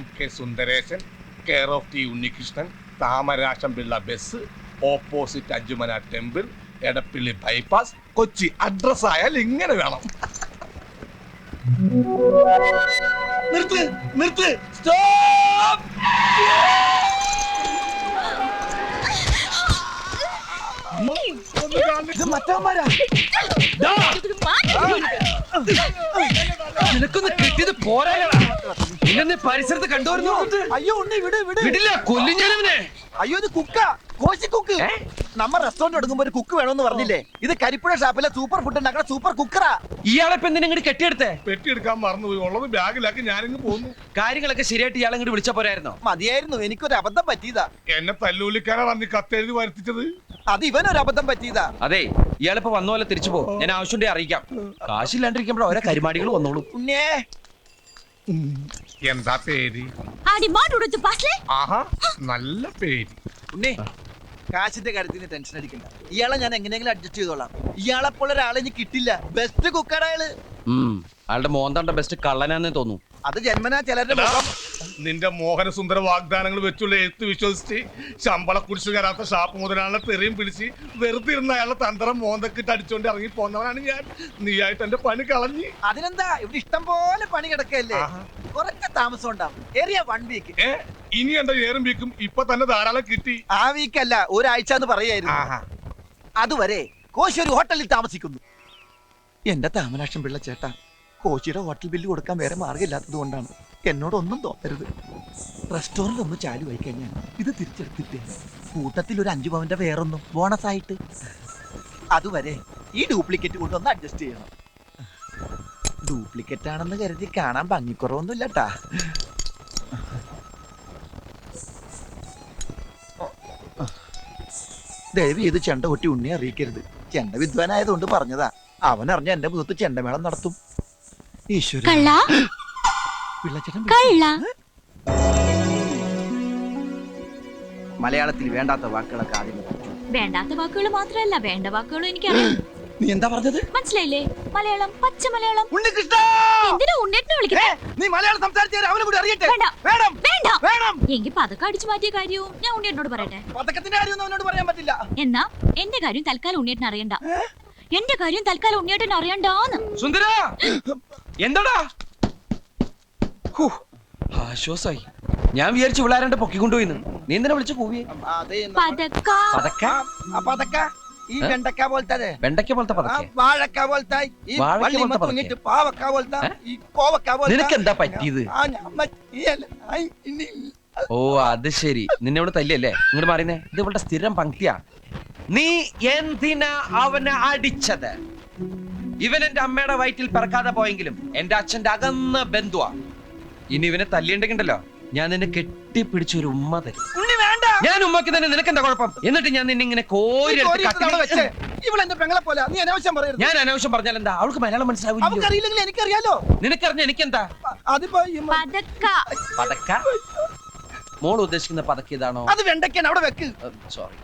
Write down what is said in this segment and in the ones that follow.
MK Sundaresan, care of T Unnikrishnan, Thamarasham Pillai ബസ്, opposite Anchumana temple, Edappally bypass, Kochi. Address ആയാൽ ഇങ്ങനെ വേണം. നിർത്ത് നിർത്ത്, സ്റ്റോപ്പ്. നിനക്കൊന്ന് കിട്ടിയത് പോരായടാ. ഇന്നെ പരിസരത്ത് കണ്ടുവരുന്നു. അയ്യോ ഉണ്ണി വിട് വിട്. വിടില്ല, കൊല്ലും ഞാനവനെ. അയ്യോ ഇത് കുക്കാ, കോശി കുക്ക്. നമ്മ റെസ്റ്റോറന്റ് എടുക്കുമ്പോ ഒരു കുക്ക് വേണമെന്ന് പറഞ്ഞില്ലേ? ഇത് കരിപ്പുഴ ഷാപ്പിലെ സൂപ്പർ ഫുഡ് ഉണ്ടാക്കുന്ന സൂപ്പർ കുക്കറാ. ഇയാളെ ഇപ്പൊ എന്തിനാ ഇങ്ങോട്ട് കെട്ടിയെടുത്തേ? പെട്ടിയെടുക്കാൻ മറന്നുപോയി, ഉള്ളത് ബാഗിലാക്കി ഞാനിങ്ങ് പോന്നു. കാര്യങ്ങളൊക്കെ ശരിയായിട്ട് ഇയാളെ ഇങ്ങോട്ട് വിളിച്ചാ പോരായിരുന്നോ? മതിയായിരുന്നു, എനിക്കൊരു അബദ്ധം പറ്റിയതാ. എന്നെ തല്ലൂലിക്കാനാണ് അന്ന് കത്തെഴുതി വരുത്തിച്ചത്. അത് ഇവനൊരു അബദ്ധം പറ്റിയതാ. അതെ, ഇയാളിപ്പോ വന്ന പോലെ തിരിച്ചു പോ. ഞാൻ ആവശ്യമുണ്ടെ അറിയിക്കാം. കാശില്ലാണ്ടിരിക്കുമ്പോ ഓരോ കരിമാടികൾ വന്നോളൂ. ഉണ്ണേ എന്താ പേര്? ആഹാ നല്ല പേര്. ഉണ്ണേ, കാശിന്റെ കാര്യത്തിന് ടെൻഷൻ അടിക്കണ്ട. ഇയാളെ ഞാൻ എങ്ങനെയെങ്കിലും അഡ്ജസ്റ്റ് ചെയ്തോളാം. ഇയാളെ പോലെ ഒരാളെ ഇനി കിട്ടില്ല. ബെസ്റ്റ് കുക്കറാ അയാള്. അയാളുടെ മോന്താണ്ട ബെസ്റ്റ് കള്ളനാന്നേ തോന്നുന്നു. അത് ജന്മനാ ചിലരുടെ മുഖം. നിന്റെ മോഹനസുന്ദര വാഗ്ദാനങ്ങൾ വെച്ചുള്ള എഴുത്ത് വിശ്വസിച്ച് ശമ്പള കുരിശ് കയറാത്ത ഷാപ്പ് മുതലാളെ തെറിയും പിടിച്ച് വെറുതെ ഇരുന്ന അയാളെ തന്ത്രം മോന്തക്കിട്ട് അടിച്ചോണ്ട് ഇറങ്ങി പോന്നവനാണ് ഞാൻ. നീയായിട്ട് എന്റെ പണി കളഞ്ഞ്. അതിനെന്താ, ഇവിടെ ഇഷ്ടം പോലെ പണി കിടക്കല്ലേ. കുറഞ്ഞ താമസം ഉണ്ടാവും. ഏറിയ 1 വീക്ക്. ഇനി എന്റെ ഏറും വീക്കും ഇപ്പൊ തന്നെ ധാരാളം കിട്ടി. ആ വീക്കല്ല, ഒരാഴ്ച എന്ന് പറയായിരുന്നു. അതുവരെ കോശി ഒരു ഹോട്ടലിൽ താമസിക്കുന്നു. എന്റെ താമരാക്ഷം പിള്ള ചേട്ടാ, കോശിയുടെ ഹോട്ടൽ ബില്ല് കൊടുക്കാൻ വേറെ മാർഗമില്ലാത്തത് കൊണ്ടാണ്. എന്നോടൊന്നും തോന്നരുത്. റെസ്റ്റോറന്റ് ഒന്ന് ചാലുവായി കഴിഞ്ഞാൽ ഇത് തിരിച്ചെടുത്തിട്ട് കൂട്ടത്തിൽ ഒരു 5 പവന്റെ വേറൊന്നും ബോണസ് ആയിട്ട്. അതുവരെ ഈ ഡ്യൂപ്ലിക്കേറ്റ് കൊണ്ടൊന്ന് അഡ്ജസ്റ്റ് ചെയ്യണം. ഡ്യൂപ്ലിക്കേറ്റ് ആണെന്ന് കരുതി കാണാൻ ഭംഗിക്കുറവൊന്നും ഇല്ലട്ടാ. ദയവ് ചെയ്ത് ചെണ്ട കൊട്ടി ഉണ്ണിയെ അറിയിക്കരുത്. ചെണ്ട വിദ്വാനായതുകൊണ്ട് പറഞ്ഞതാ. അവനറിഞ്ഞ എന്റെ മുഖത്ത് ചെണ്ടമേളം നടത്തും. ഈശ്വര, മലയാളത്തിൽ വേണ്ടാത്ത വാക്കുകളൊക്കെ ആദ്യം. വേണ്ടാത്ത വാക്കുകൾ മാത്രമല്ല, വേണ്ട വാക്കുകളും എനിക്കറിയാം. നീ എന്താ പറഞ്ഞത്? മനസ്സിലായില്ലേ? മലയാളം, പച്ച മലയാളം. എന്തിനാ ഉണ്ണേട്ടിനെ വിളിക്കണേ? നീ മലയാളം സംസാരിച്ചാൽ അവനെ കൂടി അറിയട്ടെ. എങ്കിൽ പതക്കം അടിച്ചു മാറ്റിയ കാര്യവും ഞാൻ ഉണ്ണേട്ടിനോട് പറയട്ടെ. പതക്കത്തിന്റെ കാര്യം അവനോട് പറയാൻ പറ്റില്ല. എന്നാ എന്റെ കാര്യം തൽക്കാലം ഉണ്ണേട്ടിന് അറിയണ്ട. എന്റെ കാര്യം തൽക്കാലം ഉണ്ണിയേട്ടൻ അറിയണ്ടാന്ന്. സുന്ദര, എന്താടാ? ആശ്വാസായി. ഞാൻ വിചാരിച്ചു വിളാരണ്ട് പൊക്കിക്കൊണ്ടുപോയിന്ന്. നീ എന്തിനാ വിളിച്ചു കൂവിയെ? ഈ വെണ്ടക്ക പോലത്തെ, വെണ്ടക്ക പോലത്തെ പതക്ക, വാഴക്ക പോലത്തെ, ഈ പാവക്ക പോലത്തെ, ഈ കോവക്ക പോലത്തെ. നിനക്ക് എന്താ പറ്റിയത്? ഓ അത് ശരി, നിന്നെ ഇവിടെ തല്ലിയല്ലേ? ഇങ്ങോട്ട് മാറിയുന്നേ. ഇത് ഇവളുടെ സ്ഥിരം പങ്ക്തിയാ. നീ എന്തിനാ അവനെ അടിച്ചത്? ഇവൻ എന്റെ അമ്മയുടെ വയറ്റിൽ പിറക്കാതെ പോയെങ്കിലും എന്റെ അച്ഛന്റെ അകന്ന ബന്ധുവാ. ഇനി ഇവനെ തല്ലിയുണ്ടെങ്കിണ്ടല്ലോ, ഞാൻ നിന്നെ കെട്ടിപ്പിടിച്ചൊരു ഉമ്മ തരും. ഞാൻ ഉമ്മക്ക് തന്നെ. നിനക്കെന്താ കുഴപ്പം? എന്നിട്ട് ഞാൻ നിന്നെ ഇങ്ങനെ കോരി ഞാൻ അനാവശ്യം പറഞ്ഞാൽ എന്താ? അവൾക്ക് മലയാളം മനസ്സിലാവില്ല. എനിക്കറിയാലോ. നിനക്കറിഞ്ഞ എനിക്കെന്താ? പതക്ക? മോൾ ഉദ്ദേശിക്കുന്ന പതക്ക ഇതാണോ? അത് വെണ്ടയ്ക്കാണ്, അവിടെ വെക്ക്. സോറി.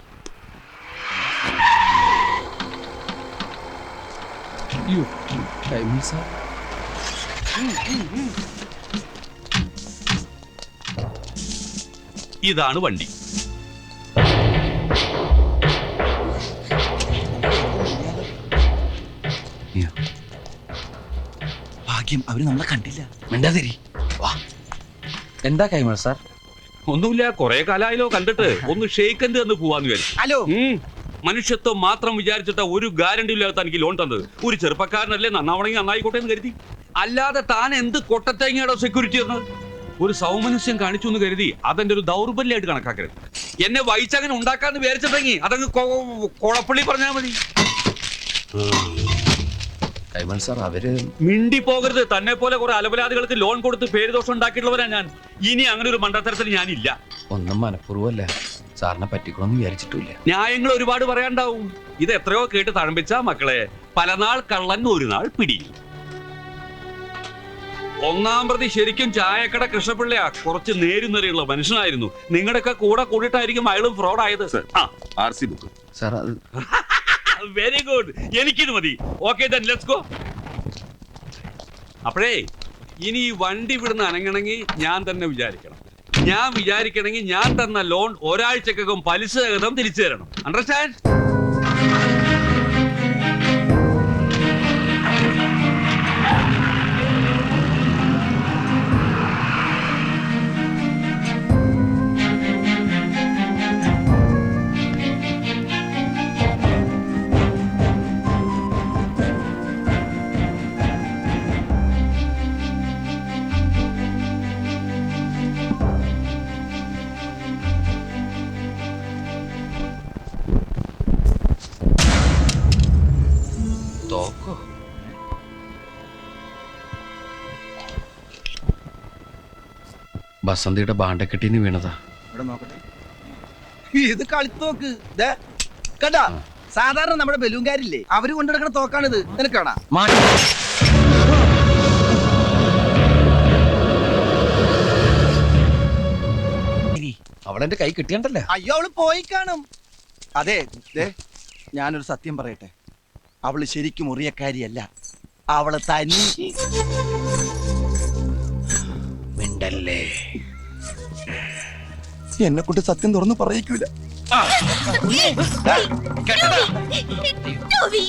ഇതാണ് വണ്ടി. ഭാഗ്യം അവര് നമ്മളെ കണ്ടില്ല. മിണ്ടാതിരി. എന്താ കൈമൾ സാർ? ഒന്നുമില്ല, കൊറേ കാലായാലോ കണ്ടിട്ട്. ഒന്ന് ഷെയ്ക്കൻഡ് എന്ന് പോവാന്ന് വിചാരിച്ചു. ഹലോ, മനുഷ്യത്വം മാത്രം വിചാരിച്ചിട്ട് ഒരു ഗ്യാരണ്ടി ഇല്ലാത്ത എനിക്ക് ലോൺ തന്നത്. ഒരു ചെറുപ്പക്കാരനല്ലേ, നന്നാവണമെങ്കിൽ നന്നായിക്കോട്ടെ എന്ന് കരുതി. അല്ലാതെ താൻ എന്ത് കൊട്ടത്തേങ്ങയുടെ സെക്യൂരിറ്റി എന്ന് ഒരു സൗമനസ്യം കാണിച്ചു എന്ന് കരുതി അതെന്റെ ഒരു ദൗർബല്യമായിട്ട് കണക്കാക്കരുത്. എന്നെ വഹിച്ചങ്ങനെ ഉണ്ടാക്കാന്ന് വിചാരിച്ചിട്ടെങ്കിൽ അതങ്ങ് കൊളപ്പള്ളി പറഞ്ഞാൽ മതി. കൈമൾ സാർ, അവര് മിണ്ടി പോകരുത്. തന്നെ പോലെ കുറെ അലപരാധികൾക്ക് ലോൺ കൊടുത്ത് പേരുദോഷം ഉണ്ടാക്കിയിട്ടുള്ളവരാ ഞാൻ. ഇനി അങ്ങനെ ഒരു മണ്ടത്തരത്തിൽ ഞാനില്ല. ഒന്നും മനഃപൂർവ്വമല്ല, സാറിനെ പറ്റിക്കണമെന്ന് വിചാരിച്ചിട്ടില്ല. ന്യായങ്ങൾ ഒരുപാട് പറയാണ്ടാവും. ഇത് എത്രയോ കേട്ട് തഴമ്പിച്ച മക്കളെ. പല നാൾ കള്ളൻ ഒരു നാൾ പിടി. ഒന്നാം പ്രതി ശരിക്കും ചായക്കട കൃഷ്ണപിള്ളയാ. കുറച്ച് നേരുന്നറിയുള്ള മനുഷ്യനായിരുന്നു. നിങ്ങളുടെയൊക്കെ കൂടെ കൂടിയിട്ടായിരിക്കും അയാളും ഫ്രോഡ് ആയത്. സാർ വെരി ഗുഡ്, എനിക്കിത് മതി. Okay then let's go. അപ്പോഴേ ഇനി ഈ വണ്ടി വിടുന്ന അനങ്ങണമെങ്കിൽ ഞാൻ തന്നെ വിചാരിക്കണം. ഞാൻ വിചാരിക്കണമെങ്കിൽ ഞാൻ തന്ന ലോൺ ഒരാഴ്ചക്കകം പലിശ സഹിതം തിരിച്ചു തരണം. അണ്ടർസ്റ്റാൻഡ്? തോക്കോ? ബസന്തിയുടെ ബാണ്ടക്കെട്ടിന്ന് വീണതാ. ഇവിടെ നോക്കട്ടെ. ഇത് കളിത്തോക്ക് കണ്ടാ. സാധാരണ നമ്മുടെ ബലൂൺകാരില്ലേ, അവര് കൊണ്ടുനടക്കുന്ന തോക്കാണിത്. നിനക്ക് കാണാ. അവളെന്റെ കൈ കിട്ടിയണ്ടല്ലേ? അയ്യോ, അവള് പോയി കാണും. അതെ, ഞാനൊരു സത്യം പറയട്ടെ, അവള് ശരിക്കും മുറിയക്കാരിയല്ല. അവള് തനി മിണ്ടല്ലേ. എന്നെ കൊണ്ട് സത്യം തുറന്ന് പറയിക്കൂല. Toby,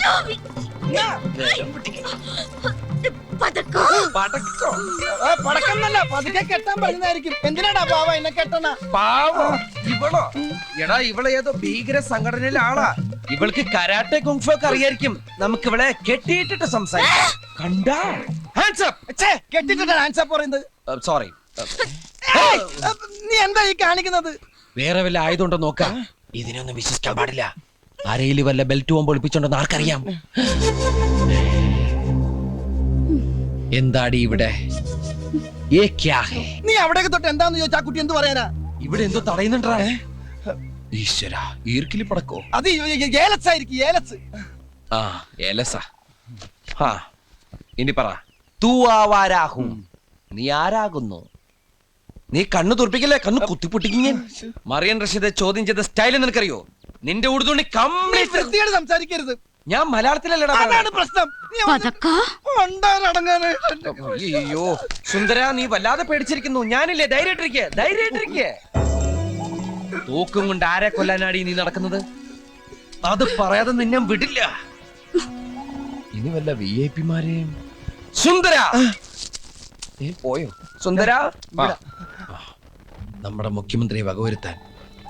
Toby. പതക്കോ? പടക്കന്നല്ല, പതുക്കെ കെട്ടാൻ പറഞ്ഞതായിരിക്കും. എന്തിനാടാ പാവ എന്നെ കെട്ടണ? പാവോ ഇവളോ? എടാ, ഇവളെ ഏതോ ഭീകര സംഘടനയിലെ ആളാ. ഇവൾക്ക് കരാട്ടെ കുങ്ഫു ഒക്കെ അറിയായിരിക്കും. നമുക്ക് ഇവളെ കെട്ടിയിട്ടിട്ട് സംസാരിക്കാം. കണ്ടാ? Hands up. കെട്ടിട്ടാ ഹാൻഡ്സ് അപ്പ് പറയുന്നത്? സോറി. നീ എന്താ ഈ കാണിക്കുന്നത്? വേറെ വല്ല ആയതുകൊണ്ടോ നോക്കാം. ഇതിനൊന്നും വിശ്വസിക്കാൻ പാടില്ല. അരയിൽ വല്ല ബെൽറ്റ് പോകുമ്പോൾ ഒളിപ്പിച്ചോണ്ടെന്ന് ആർക്കറിയാം? എന്താടി ഇവിടെ? നീ അവിടേക്ക് തൊട്ട് എന്താന്ന് ചോദിച്ചാ കുട്ടി എന്ത് പറയാനാ? ഇവിടെ എന്തോ തടയുന്നുണ്ടാ? ഈശ്വര, ഈർക്കിലി പടക്കോ? അത് ഏലസായിരിക്കും, ഏലസ്. ആ, ഏലസാ. ഹാ, ഇനി പറ. തൂ ആവാരാഹു. നീ ആരാകുന്നു? നീ കണ്ണു തുറപ്പിക്കല്ലേ, കണ്ണു കുത്തിപ്പൊട്ടിക്കും. മറിയൻ റഷീദ് ചോദ്യം ചെയ്ത സ്റ്റൈൽ നിനക്കറിയോ? നിന്റെ ഉടുതുണി കംപ്ലീറ്റ് സംസാരിക്കരുത്. ഞാൻ മലയാളത്തിലല്ലടാ. അതാണ് പ്രശ്നം. അയ്യോ സുന്ദര, നീ വല്ലാതെ പേടിച്ചിരിക്കുന്നു. ഞാനില്ലേ, ധൈര്യമായിട്ടിരിക്കെ, ധൈര്യമായിട്ടിരിക്കെ. തോക്കും കൊണ്ട് ആരെ കൊല്ലാനാടി നീ നടക്കുന്നത്? അത് പറയാതെ നിന്നെ വിടില്ല. ഇനി വല്ല VIP മാരെയും. സുന്ദര പോയോ? സുന്ദര, നമ്മുടെ മുഖ്യമന്ത്രിയെ വകവരുത്താൻ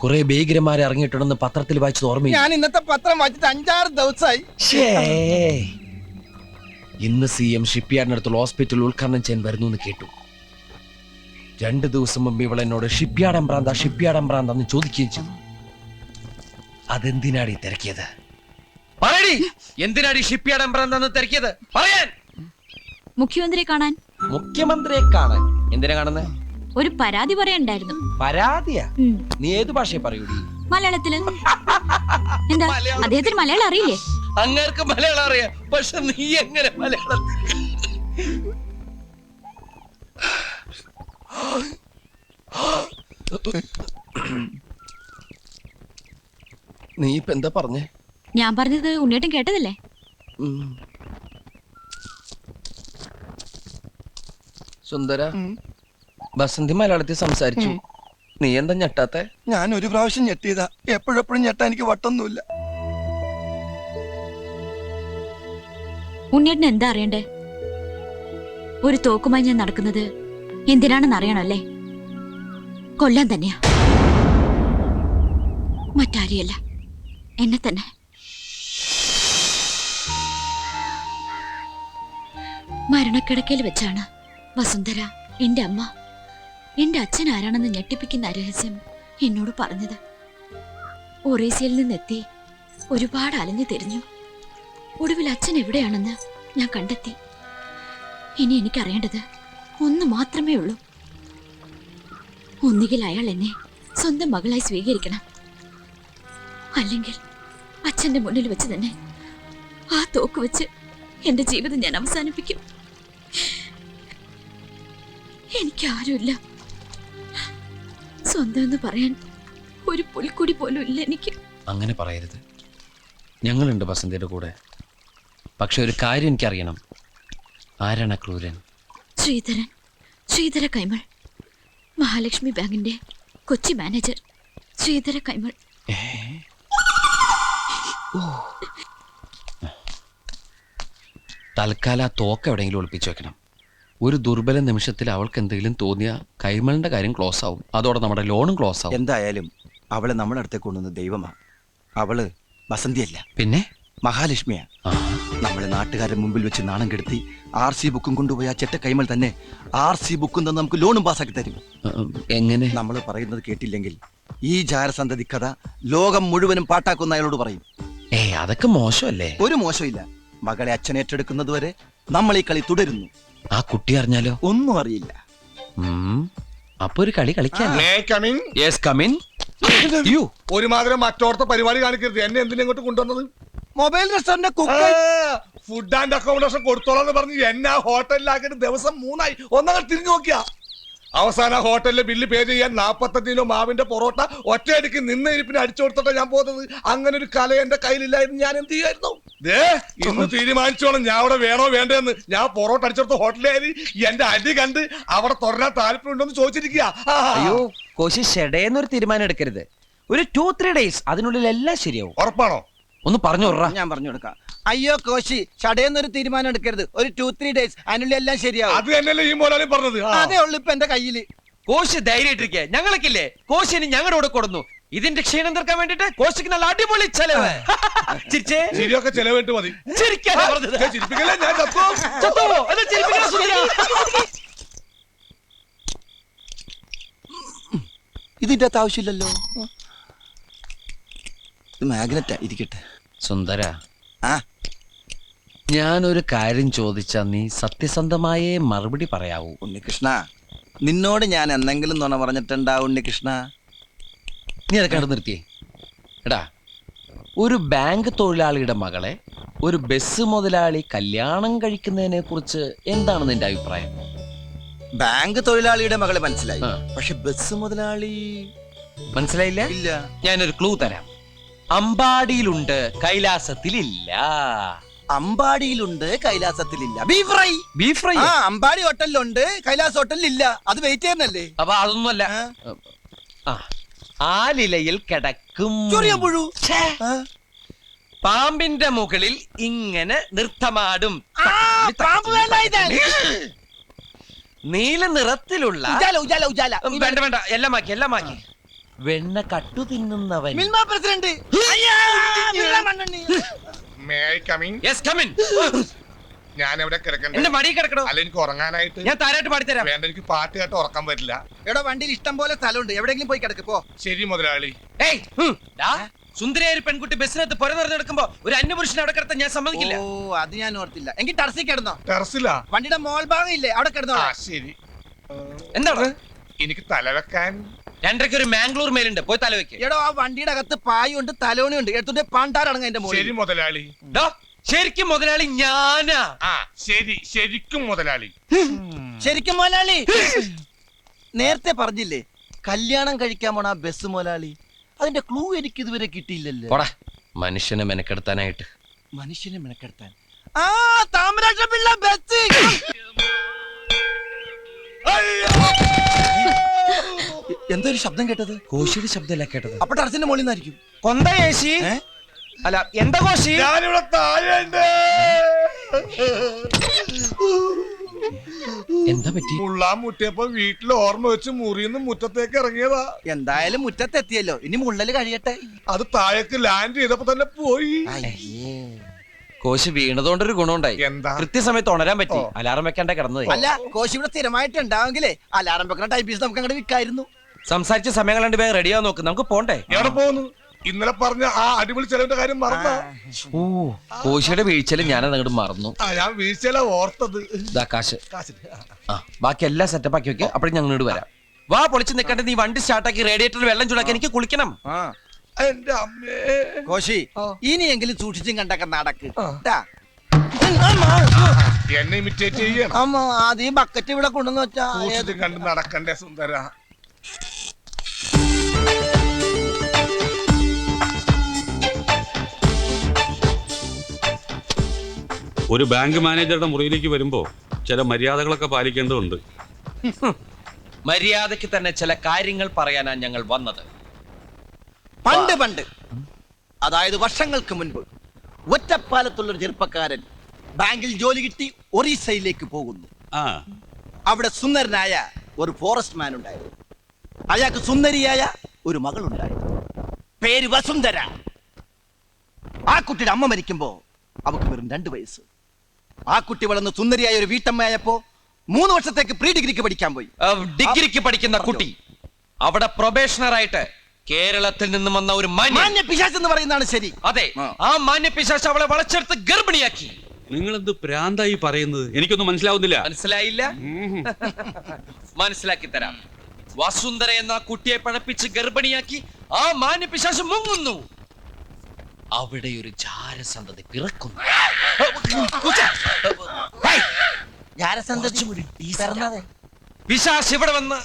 കുറെ ഭീകരന്മാരെ ഇറങ്ങിയിട്ടുണ്ടെന്ന് പത്രത്തിൽ വായിച്ചത് ഓർമ്മയില്ല? ഞാൻ ഇന്നത്തെ പത്രം വായിച്ചിട്ട് 5-6 ദിവസമായി. ഇന്ന് CM ഷിപ്പ്യാർഡിനടുത്തുള്ള ഹോസ്പിറ്റൽ ഉദ്ഘാടനം ചെയ്യാൻ വരുന്നു എന്ന് കേട്ടു. 2 ദിവസം മുമ്പ് ഇവൾ എന്നോട് ഷിപ്പ്യാർഡ് എംബ്രാന്താന്ന് ചോദിക്കുകയും ചെയ്തു. അതെന്തിനാടി തിരക്കിയത്? പറയടി, എന്തിനാടി ഷിപ്പ്യാർഡ് എംബ്രാന്താന്ന് തിരക്കിയത്? പറയാൻ. മുഖ്യമന്ത്രിയെ കാണാൻ. മുഖ്യമന്ത്രിയെ കാണാൻ? എന്തിനാ കാണുന്നേ? ഒരു പരാതി പറയാനുണ്ടായിരുന്നു. പരാതിയാ? നീ ഏത് ഭാഷയെ പറയൂടി? മലയാളത്തില്. എന്താ, അദ്ദേഹത്തിന് മലയാളം അറിയില്ലേ? അങ്ങേർക്ക് മലയാളം അറിയാം, പക്ഷെ നീ എങ്ങനെ മലയാളം? നീ ഇപ്പൊ എന്താ പറഞ്ഞേ? ഞാൻ പറഞ്ഞത് ഉണ്ണിയേട്ടൻ കേട്ടതല്ലേ? സുന്ദര, ബസന്തി മലയാളത്തിൽ സംസാരിച്ചു. നീ എന്താ ഞെട്ടാത്തെ? ഞാൻ ഒരു പ്രാവശ്യം ഞെട്ടിയതാ. എപ്പോഴെപ്പോഴും ഞെട്ടാൻ എനിക്ക് വട്ടൊന്നുമില്ല. ഉണ്ണിയേട്ടന് എന്താ അറിയണ്ടേ? ഒരു തോക്കുമായി ഞാൻ നടക്കുന്നത് എന്തിനാണെന്ന് അറിയണല്ലേ? കൊല്ലാൻ തന്നെയാ, മറ്റാരെയല്ല, എന്നെ തന്നെ. മരണക്കിടക്കയിൽ വെച്ചാണ് വസുന്ധര, എന്റെ അമ്മ, എന്റെ അച്ഛൻ ആരാണെന്ന് ഞെട്ടിപ്പിക്കുന്ന രഹസ്യം എന്നോട് പറഞ്ഞത്. ഒറീസയിൽ നിന്നെത്തി ഒരുപാട് അലഞ്ഞു തിരിഞ്ഞു. ഒടുവിൽ അച്ഛൻ എവിടെയാണെന്ന് ഞാൻ കണ്ടെത്തി. ഇനി എനിക്കറിയേണ്ടത് ഒന്ന് മാത്രമേ ഉള്ളൂ. ഒന്നുകിൽ അയാൾ എന്നെ സ്വന്തം മകളായി സ്വീകരിക്കണം, അല്ലെങ്കിൽ അച്ഛന്റെ മുന്നിൽ വെച്ച് തന്നെ ആ തോക്ക് വെച്ച് എന്റെ ജീവിതം ഞാൻ അവസാനിപ്പിക്കും. എനിക്കാരുമില്ല, സ്വന്തം എന്ന് പറയാൻ ഒരു പുൽക്കുടി പോലും ഇല്ല എനിക്ക്. അങ്ങനെ പറയരുത്. ഞങ്ങളുണ്ട് ബസന്തിയുടെ കൂടെ. പക്ഷെ ഒരു കാര്യം എനിക്കറിയണം, ആരാണ് ആ ക്രൂരൻ? ശ്രീധര കൈമൾ, മഹാലക്ഷ്മി ബാങ്കിന്റെ കൊച്ചി മാനേജർ ശ്രീധര കൈമൾ. തൽക്കാലം ആ തോക്ക് എവിടെയെങ്കിലും ഒളിപ്പിച്ചു വെക്കണം. ഒരു ദുർബല നിമിഷത്തിൽ അവൾക്ക് എന്തെങ്കിലും തോന്നിയ കൈമളിന്റെ കാര്യം ക്ലോസ് ആവും. അതോടെ നമ്മുടെ ലോണും ക്ലോസ് ആവും. എന്തായാലും അവളെ നമ്മുടെ അടുത്തേക്ക് കൊണ്ടുവന്ന ദൈവമാ. അവള് വസന്തിയല്ല, പിന്നെ മഹാലക്ഷ്മിയാ. ആ, നമ്മളെ നാട്ടുകാരുടെ മുമ്പിൽ വെച്ച് നാണം കെടുത്തി RC ബുക്കും കൊണ്ടുപോയി ആ ചെറ്റ കൈമൾ തന്നെ RC ബുക്കും തന്നെ നമുക്ക് ലോണും പാസ്സാക്കി തരും. എങ്ങനെ? നമ്മൾ പറയുന്നത് കേട്ടില്ലെങ്കിൽ ഈ ജാരസന്തതി കഥ ലോകം മുഴുവനും പാട്ടാക്കുന്ന അയാളോട് പറയും. അതൊക്കെ മോശമല്ലേ? ഒരു മോശമില്ല. മകളെ അച്ഛൻ ഏറ്റെടുക്കുന്നത് വരെ നമ്മൾ ഈ കളി തുടരുന്നു. ആ കുട്ടി അറിഞ്ഞാലോ? ഒന്നും അറിയില്ല. അപ്പൊ ഒരു കളി കളിക്കാൻ. May I come in? Yes, come in. ഒരുമാതിരി മറ്റോടത്തെ പരിപാടി കാണിക്കരുത്. എന്നെ എന്തിനാ ഇങ്ങോട്ട് കൊണ്ടുവന്നത്? Mobile restaurant food and accommodation കൊടുത്തോളാന്ന് പറഞ്ഞ് എന്നെ ആ ഹോട്ടലിലാക്കിയിട്ട് ദിവസം 3 ആയി. ഒന്നങ്ങൾ തിരിഞ്ഞു നോക്കിയാ അവസാന ഹോട്ടലിലെ ബില്ല് പേ ചെയ്യാൻ 45 കിലോ മാവിന്റെ പൊറോട്ട ഒറ്റയടിക്ക് നിന്ന് ഇരിപ്പിന് അടിച്ചു കൊടുത്തിട്ടാ ഞാൻ പോകുന്നത്. അങ്ങനെ ഒരു കല എന്റെ കയ്യിലില്ലായിരുന്നു. ഞാൻ എന്ത് ചെയ്യായിരുന്നു? ഇന്ന് തീരുമാനിച്ചോളാം ഞാൻ അവിടെ വേണോ വേണ്ടെന്ന്. ഞാൻ പൊറോട്ട അടിച്ചെടുത്ത ഹോട്ടലിൽ എന്റെ അടി കണ്ട് അവിടെ തുടരാൻ താല്പര്യമുണ്ടോന്ന് ചോദിച്ചിരിക്കുക. അയ്യോ കോശി, ഷെഡേന്നൊരു തീരുമാനം എടുക്കരുത്. ഒരു 2-3 ഡേയ്സ് അതിനുള്ളിൽ എല്ലാം ശരിയാവും. ഉറപ്പാണോ? ഒന്ന് പറഞ്ഞു വിടറാ. ഞാൻ പറഞ്ഞു കൊടുക്കാം. അയ്യോ കോശി, ചടയെന്നൊരു തീരുമാനം എടുക്കരുത്. ഒരു 2-3 ഡേയ്സ് അതിനുള്ളിൽ എല്ലാം ശരിയാവും. അത് തന്നെയല്ലേ ഈ മോലാലും പറഞ്ഞത്. അതേ ഉള്ളു ഇപ്പൊ എന്റെ കയ്യില്. കോശി ധൈര്യമായിട്ടിരിക്കുക. ഞങ്ങൾക്കില്ലേ കോശിന് ഞങ്ങളുടെ കൂടെ കൊടുന്നു. ഇതിന്റെ ക്ഷീണം തീർക്കാൻ വേണ്ടിട്ട് കോശിക്ക് നല്ല അടിപൊളി ചെലവ്. ചിരിച്ചേ? ശരിയൊക്കെ ചെലവിട്ട് മതി. ചിരിക്കാനാ പറഞ്ഞത്. ചിരിപ്പിക്കല്ലേ, ഞാൻ ചത്തുപോകും. ചത്തുപോവോ? എന്നാ ചിരിപ്പിക്കണ സുന്ദരി. ഇതിന്റെ അകത്ത് ആവശ്യമില്ലല്ലോ. ഇത് മാഗ്നറ്റാ, ഇരിക്കട്ടെ. സുന്ദര, ആ ഞാനൊരു കാര്യം ചോദിച്ചാ നീ സത്യസന്ധമായേ മറുപടി പറയാവൂ. ഉണ്ണികൃഷ്ണ, നിന്നോട് ഞാൻ എന്തെങ്കിലും നുണ പറഞ്ഞിട്ടുണ്ടാ ഉണ്ണികൃഷ്ണ? നീ അതൊക്കെ അവിടെ നിർത്തിയേ. എടാ, ഒരു ബാങ്ക് തൊഴിലാളിയുടെ മകളെ ഒരു ബസ് മുതലാളി കല്യാണം കഴിക്കുന്നതിനെ കുറിച്ച് എന്താണ് നിന്റെ അഭിപ്രായം? ബാങ്ക് തൊഴിലാളിയുടെ മകളെ മനസ്സിലായി, ആ. പക്ഷെ ബസ് മുതലാളി മനസ്സിലായില്ല? ഇല്ല. ഞാനൊരു ക്ലൂ തരാം. അമ്പാടിയിലുണ്ട്, കൈലാസത്തിലില്ല. അമ്പാടിയിലുണ്ട്, കൈലാസത്തിലില്ല. Beef fry. Beef fry. ആ, അമ്പാടി ഹോട്ടലിലുണ്ട്, കൈലാസ് ഹോട്ടലിലില്ല. അത് വെയിറ്റ് ചെയ്യുന്നല്ലേ? അപ്പൊ അതൊന്നുമല്ല. ആ. ആലിലയിൽ കിടക്കും ചൊറിയാൻ പുഴു. ഛേ. ആ. പാമ്പിന്റെ മുകളിൽ ഇങ്ങനെ നൃത്തമാടും. പാമ്പ് വേണ്ട, ഇതാണ്. നീല നിറത്തിലുള്ള ഉജാല, ഉജാല, ഉജാല. വേണ്ട വേണ്ട, എല്ലാം മാക്കി, എല്ലാം മാക്കി. വെണ്ണ കട്ടു തിന്നുന്നവൻ. മിൽമ പ്രസിഡന്റ്. അയ്യാ, മിൽമ മണ്ണെണ്ണി. May I come in? Yes, come in. ഞാൻ എവിടെ കിടക്കണ്ടേ? എന്റെ മടി കിടക്കണോ? അല്ല, എനിക്ക് ഉറങ്ങാനായിട്ട്. ഞാൻ താരായിട്ട് പാടിത്തരാം. വേണ്ട, എനിക്ക് പാട്ട് കേട്ട് ഉറക്കാൻ പറ്റില്ല. എടാ, വണ്ടിയിൽ ഇഷ്ടം പോലെ സ്ഥലമുണ്ട്, എവിടെയെങ്കിലും പോയി കിടക്ക് പോ. ശരി മുതലാളി. ഏയ്, ഡാ, സുന്ദരിയായ ഒരു പെൺകുട്ടി ബസ്സിനകത്ത് പുര നിറഞ്ഞെടുക്കുമ്പോ ഒരു അന്യപുരുഷനെ അവിടെ കിടത്താൻ ഞാൻ സമ്മതിക്കില്ല. ഓ, അത് ഞാൻ ഓർത്തില്ല. എങ്കിൽ ടർസി കിടന്നോ. ടെറസിലാ? വണ്ടിയുടെ മോൾ ഭാഗം ഇല്ലേ, അവിടെ കിടന്നോ. ശരി. എന്താണ്? എനിക്ക് തലവെക്കാൻ 2:30 ഒരു മാംഗ്ലൂർ മേലുണ്ട്, പോയി തലവെക്ക്. എടോ, ആ വണ്ടിയുടെ അകത്ത് പായുണ്ട്, തലോണിയുണ്ട്. എടുത്തുണ്ട് പാണ്ടാറടങ്ങ എന്റെ മോളിൽ. ശരി മുതലാളി. ഡാ, ശരിക്കും മുതലാളി ഞാനാ. ശരി, ശരിക്കും മുതലാളി. ശരിക്കും മുതലാളി. നേരത്തെ പറഞ്ഞില്ലേ കല്യാണം കഴിക്കാൻ പോണ ആ ബസ് മുതലാളി? അതിന്റെ ക്ലൂ എനിക്ക് ഇതുവരെ കിട്ടിയില്ലല്ലോ. പോടാ, മനുഷ്യനെ മെനക്കെടുത്താനായിട്ട്. മനുഷ്യനെ മെനക്കെടുത്താൻ. ആ, താമരാക്ഷ പിള്ള ബസ്. എന്തൊരു ശബ്ദം കേട്ടത്? കോശിയുടെ ശബ്ദമല്ല കേട്ടത്. അപ്പൊ ടർസിന്റെ മുകളിൽ നിന്നായിരിക്കും. കൊന്ത കോശി. അല്ല, എന്താ കോശി? ഞാനിവിടെ താഴെയുണ്ട്. എന്താ പറ്റി? മുള്ളാൻ മുട്ടിയപ്പോ വീട്ടിൽ ഓർമ്മ വെച്ച് മുറിന്ന് മുറ്റത്തേക്ക് ഇറങ്ങിയതാ. എന്തായാലും മുറ്റത്തെത്തിയല്ലോ, ഇനി മുള്ളല് കഴിയട്ടെ. അത് താഴേക്ക് ലാൻഡ് ചെയ്തപ്പോ തന്നെ പോയി. കോശി വീണതുകൊണ്ടൊരു ഗുണമുണ്ടായി. എന്താ? കൃത്യസമയത്ത് ഉണരാൻ പറ്റി. അലാറം വെക്കാണ്ട കിടന്നത്. അല്ല, കോശി ഇവിടെ സ്ഥിരമായിട്ട് ഉണ്ടാവെങ്കിലേ അലാറം വെക്കുന്ന ടൈപ്പീസ് നമുക്ക് അങ്ങോട്ട് വിൽക്കായിരുന്നു. സംസാരിച്ച സമയം കണ്ട് വേഗം റെഡിയാ നോക്ക്, നമുക്ക് പോണ്ടേ? എവിടെ പോകുന്നു? ഇന്നലെ പറഞ്ഞ ആ അടിപൊളി ചെലവിന്റെ കാര്യം മറന്ന. ഓ, കോശിയുടെ വീഴ്ചയിൽ ഞാനത് അങ്ങോട്ട് മറന്നു. ഞാൻ വീഴ്ചയില ഓർത്തത്. ഇതാ കാശ്. ബാക്കി എല്ലാം സെറ്റപ്പ് ആക്കി വെക്കുക. അപ്പോഴും ഞങ്ങളോട് വരാം. വാ, പൊളിച്ച് നിൽക്കണ്ട. നീ വണ്ടി സ്റ്റാർട്ടാക്കി റേഡിയേറ്ററിൽ വെള്ളം ചൂടാക്കി എനിക്ക് കുളിക്കണം. എന്റെ അമ്മേ. കോശി, ഇനിയെങ്കിലും സൂക്ഷിച്ചും കണ്ടൊക്കെ നടക്ക്. എന്നെ ഇമിറ്റേറ്റ് ചെയ്യണം. അമ്മ, ആദ്യം ബക്കറ്റ് ഇവിടെ കൊണ്ടുവന്ന് വെച്ചാ സൂക്ഷിച്ചും കണ്ട് നടക്കണ്ടേ സുന്ദര. ഒരു ബാങ്ക് മാനേജറുടെ മുറിയിലേക്ക് വരുമ്പോ ചില മര്യാദകളൊക്കെ പാലിക്കേണ്ടതുണ്ട്. മര്യാദയ്ക്ക് തന്നെ ചില കാര്യങ്ങൾ പറയാനാണ് ഞങ്ങൾ വന്നത്. പണ്ട് അതായത് വർഷങ്ങൾക്ക് മുൻപ് ഒറ്റപ്പാലത്തുള്ളൊരു ചെറുപ്പക്കാരൻ ബാങ്കിൽ ജോലി കിട്ടി ഒറീസയിലേക്ക് പോകുന്നു. ആ അവിടെ സുന്ദരനായ ഒരു ഫോറസ്റ്റ് മാൻ ഉണ്ടായിരുന്നു. അയാൾക്ക് സുന്ദരിയായ ഒരു മകളുണ്ടായിരുന്നു. പേര് വസുന്ധര. ആ കുട്ടിയുടെ അമ്മ മരിക്കുമ്പോ അവക്ക് വെറും 2 വയസ്സ്. ആ കുട്ടി വളർന്ന് സുന്ദരിയായ ഒരു വീട്ടമ്മയായപ്പോ 3 വർഷത്തേക്ക് പ്രീ ഡിഗ്രിക്ക് പഠിക്കാൻ പോയി. ഡിഗ്രിക്ക് പഠിക്കുന്ന കുട്ടി അവിടെ പ്രൊബേഷണറായിട്ട് കേരളത്തിൽ നിന്നും വന്ന ഒരു മാന്യ പിശാച് എന്ന് പറയുന്നതാണ് ശരി. അതെ, ആ മാന്യ പിശാച് അവളെ വളച്ചെടുത്ത് ഗർഭിണിയാക്കി. നിങ്ങൾ എന്ത് പ്രാന്തായി പറയുന്നത്? എനിക്കൊന്നും മനസ്സിലാവുന്നില്ല. മനസ്സിലായില്ല? മനസ്സിലാക്കി തരാം. വസുന്ധര എന്ന ആ കുട്ടിയെ പഴപ്പിച്ച് ഗർഭിണിയാക്കി ആ മാന്യ പിശാച് മുങ്ങുന്നു. അവിടെ ഒരു ജാരസന്തതി പിറക്കുന്നു. പിശാച് ഇവിടെ വന്ന്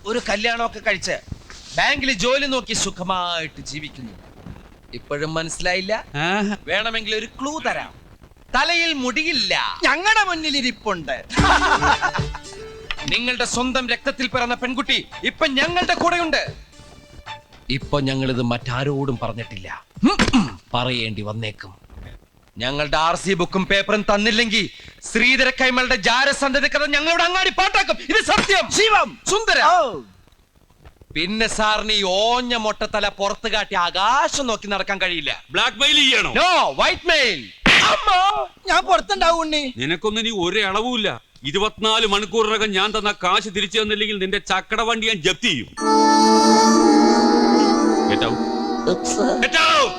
ഒരു കല്യാണമൊക്കെ കഴിച്ച് ബാങ്കിൽ ജോലി നോക്കി സുഖമായിട്ട് ജീവിക്കുന്നു. ഇപ്പോഴും മനസ്സിലായില്ല? വേണമെങ്കിൽ ഒരു ക്ലൂ തരാം. തലയിൽ മുടിയില്ല. ഞങ്ങളുടെ മുന്നിൽ ഇരിപ്പുണ്ട്. നിങ്ങളുടെ സ്വന്തം രക്തത്തിൽ പിറന്ന പെൺകുട്ടി ഇപ്പൊ ഞങ്ങളുടെ കൂടെയുണ്ട്. ഇപ്പൊ ഞങ്ങളിത് മറ്റാരോടും പറഞ്ഞിട്ടില്ല. പറയേണ്ടി വന്നേക്കും. ഞങ്ങളുടെ RC ബുക്കും പേപ്പറും തന്നില്ലെങ്കിൽ ശ്രീധര കൈമളുടെ ജാരസന്ധതി കഥ ഞങ്ങളുടെ അങ്ങാടി പാട്ടാക്കും. ഇത് സത്യം. ശിവം സുന്ദര. പിന്നെ സാറിന് ഈ ഓഞ്ഞ മൊട്ടത്തല പുറത്ത് കാട്ടി ആകാശം നോക്കി നടക്കാൻ കഴിയില്ല. ബ്ലാക്ക് മെയിൽ ചെയ്യണോ? No, white mail. ഞാൻ പുറത്തുണ്ടാവും ഉണ്ണി. നിനക്കൊന്നും ഇനി ഒരു അളവുമില്ല. 24 മണിക്കൂറിനകം ഞാൻ തന്ന കാശ് തിരിച്ചു തന്നില്ലെങ്കിൽ നിന്റെ ചക്കട വണ്ടി ഞാൻ ജപ്തി ചെയ്യും. Get out. Get out.